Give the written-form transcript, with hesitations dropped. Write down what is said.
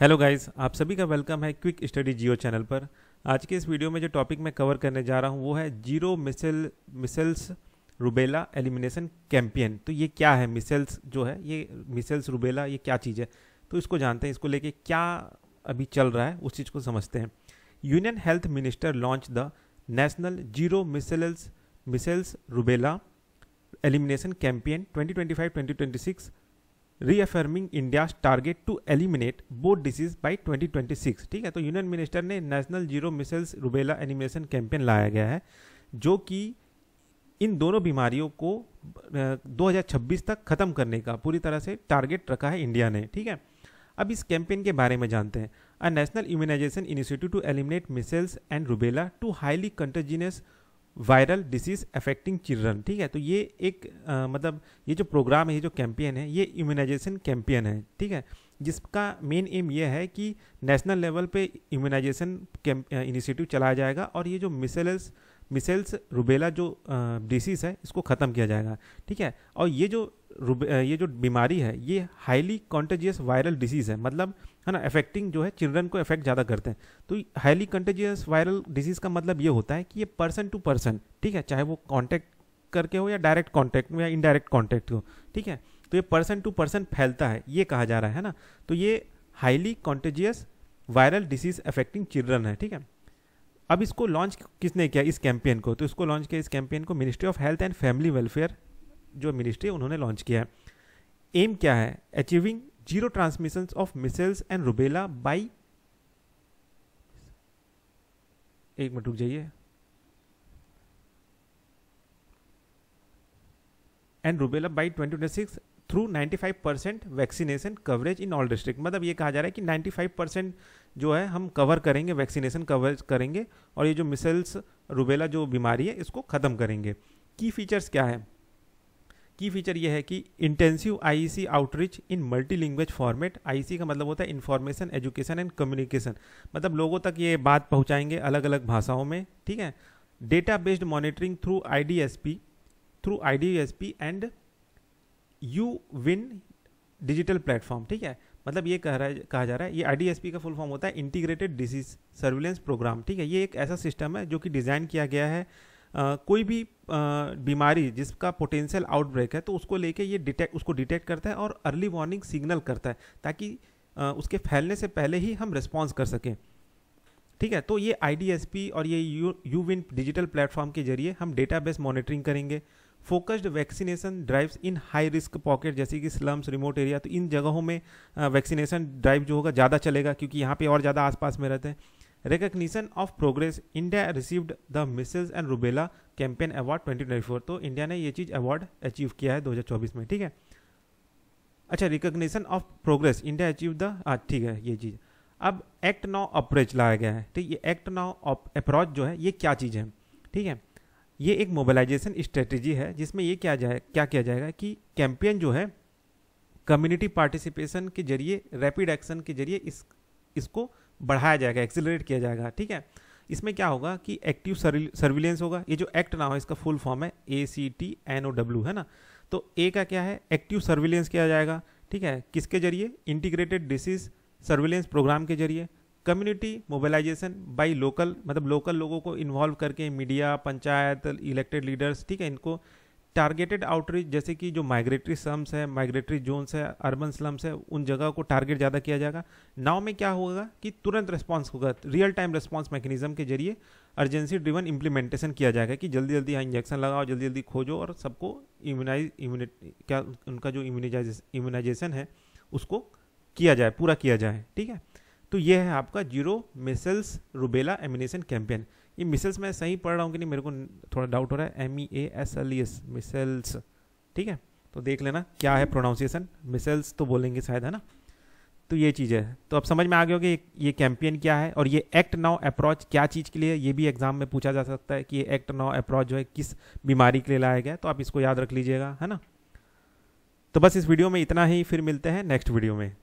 Hello guys, आप सभी का वेलकम है क्विक स्टडी जियो चैनल पर। आज के इस वीडियो में जो टॉपिक मैं कवर करने जा रहा हूँ वो है zero measles rubella elimination campaign. तो ये क्या है मिसल्स जो है, ये मिसल्स रूबेला ये क्या चीज़ है, तो इसको जानते हैं। इसको लेके क्या अभी चल रहा है उस चीज़ को समझते हैं। Union health minister launch the national zero measles rubella elimination campaign 2025-2026 reaffirming India target to eliminate both disease by 2026। ठीक है, तो यूनियन मिनिस्टर ने national zero measles rubella elimination campaign लाया गया है जो कि इन दोनों बीमारियों को 2026 तक खत्म करने का पूरी तरह से टारगेट रखा है इंडिया ने। ठीक है, अब इस कैंपेन के बारे में जानते हैं। A national immunization initiative to eliminate measles and rubella to highly contagious viral disease affecting children. ठीक है, तो ये एक मतलब ये जो प्रोग्राम है, ये जो कैंपेन है, ये इम्यूनाइजेशन कैंपेन है। ठीक है, जिसका मेन एम ये है कि नेशनल लेवल पे इम्यूनाइजेशन इनिशिएटिव चलाया जाएगा और ये जो मिसल्स रूबेला जो डिसीज़ है इसको ख़त्म किया जाएगा। ठीक है, और ये जो बीमारी है ये हाईली कॉन्टेजियस वायरल डिसीज़ है, मतलब है ना, अफेक्टिंग जो है चिल्ड्रन को अफेक्ट ज़्यादा करते हैं। तो हाईली कंटेजियस वायरल डिसीज़ का मतलब ये होता है कि ये पर्सन टू पर्सन, ठीक है, चाहे वो कांटेक्ट करके हो या डायरेक्ट कांटेक्ट में या इनडायरेक्ट कांटेक्ट हो। ठीक है, तो ये पर्सन टू पर्सन फैलता है, ये कहा जा रहा है ना। तो ये highly contagious viral disease affecting children है। ठीक है, अब इसको लॉन्च किसने किया इस कैंपेन को? तो इसको लॉन्च किया इस कैंपेन को ministry of health and family welfare जो मिनिस्ट्री है उन्होंने लॉन्च किया है। एम क्या है? Achieving zero transmission of micelles and rubella by, एक मिनट रुक जाइए, and rubella by 2026 through 95% vaccination coverage in all district. मतलब ये कहा जा रहा है कि 95% जो है हम कवर करेंगे, वैक्सीनेशन कवरेज करेंगे और ये जो मिसल्स रूबेला जो बीमारी है इसको ख़त्म करेंगे। की फीचर्स क्या है? की फीचर ये है कि इंटेंसिव आईईसी आउटरीच इन मल्टी लैंग्वेज फॉर्मेट। आईईसी का मतलब होता है इंफॉर्मेशन एजुकेशन एंड कम्युनिकेशन, मतलब लोगों तक ये बात पहुंचाएंगे अलग अलग भाषाओं में। ठीक है, data based monitoring through IDSP and you win digital platform. ठीक है, मतलब ये कहा जा रहा है, ये आईडीएसपी का फुल फॉर्म होता है इंटीग्रेटेड डिसीज सर्विलेंस प्रोग्राम। ठीक है, ये एक ऐसा सिस्टम है जो कि डिज़ाइन किया गया है कोई भी बीमारी जिसका पोटेंशियल आउटब्रेक है तो उसको लेके ये उसको डिटेक्ट करता है और अर्ली वार्निंग सिग्नल करता है ताकि उसके फैलने से पहले ही हम रिस्पॉन्स कर सकें। ठीक है, तो ये आईडीएसपी और ये यू विन डिजिटल प्लेटफॉर्म के जरिए हम डेटाबेस मॉनिटरिंग करेंगे। फोकस्ड वैक्सीनेशन ड्राइव्स इन हाई रिस्क पॉकेट जैसे कि स्लम्स, रिमोट एरिया, तो इन जगहों में वैक्सीनेशन ड्राइव जो होगा ज़्यादा चलेगा क्योंकि यहाँ पे और ज़्यादा आसपास में रहते हैं। Recognition of progress, India received the micelles and rubella campaign award 2024। तो इंडिया ने ये चीज़ अवार्ड अचीव किया है 2024 में। ठीक है, अच्छा, recognition of progress India achieve the, ठीक है, ये चीज़। अब एक्ट नाउ अप्रोच लाया गया है। ठीक, ये एक्ट नाउ अप्रोच जो है ये क्या चीज़ है? ठीक है, ये एक मोबिलाइजेशन स्ट्रेटेजी है जिसमें ये क्या किया जाएगा कि कैंपेन जो है कम्युनिटी पार्टिसिपेशन के जरिए, रैपिड एक्शन के जरिए इसको बढ़ाया जाएगा, एक्सेलरेट किया जाएगा। ठीक है, इसमें क्या होगा कि एक्टिव सर्विलेंस होगा। ये जो एक्ट नाउ है इसका फुल फॉर्म है ACTNOW, है ना। तो ए का क्या है? एक्टिव सर्विलेंस किया जाएगा। ठीक है, किसके जरिए? इंटीग्रेटेड डिसीज सर्विलेंस प्रोग्राम के जरिए। कम्युनिटी मोबिलाइजेशन बाई लोकल, मतलब लोकल लोगों को इन्वॉल्व करके, मीडिया, पंचायत, इलेक्टेड लीडर्स, ठीक है, इनको टारगेटेड आउटरीच जैसे कि जो माइग्रेटरी स्लम्स है, माइग्रेटरी जोन्स है, अर्बन स्लम्स है, उन जगह को टारगेट ज़्यादा किया जाएगा। नाउ में क्या होगा कि तुरंत रिस्पांस होगा, रियल टाइम रिस्पांस मैकेनिज्म के जरिए अर्जेंसी ड्रिवन इम्प्लीमेंटेशन किया जाएगा कि जल्दी जल्दी यहाँ इंजेक्शन लगाओ, जल्दी जल्दी खोजो और सबको क्या उनका जो इम्यूनाइजेशन है उसको किया जाए, पूरा किया जाए। ठीक है, तो ये है आपका zero measles rubella elimination campaign. ये मिसल्स मैं सही पढ़ रहा हूँ कि नहीं, मेरे को थोड़ा डाउट हो रहा है। MEASLES micelles. ठीक है, तो देख लेना क्या है प्रोनाउंसिएशन, मिसल्स तो बोलेंगे शायद, है ना। तो ये चीज़ है, तो अब समझ में आ गया होगा ये कैंपेन क्या है और ये एक्ट नाउ अप्रोच क्या चीज़ के लिए, ये भी एग्जाम में पूछा जा सकता है कि ये एक्ट नाउ अप्रोच जो है किस बीमारी के लिए लाया गया है, तो आप इसको याद रख लीजिएगा, है ना। तो बस इस वीडियो में इतना ही, फिर मिलते हैं नेक्स्ट वीडियो में।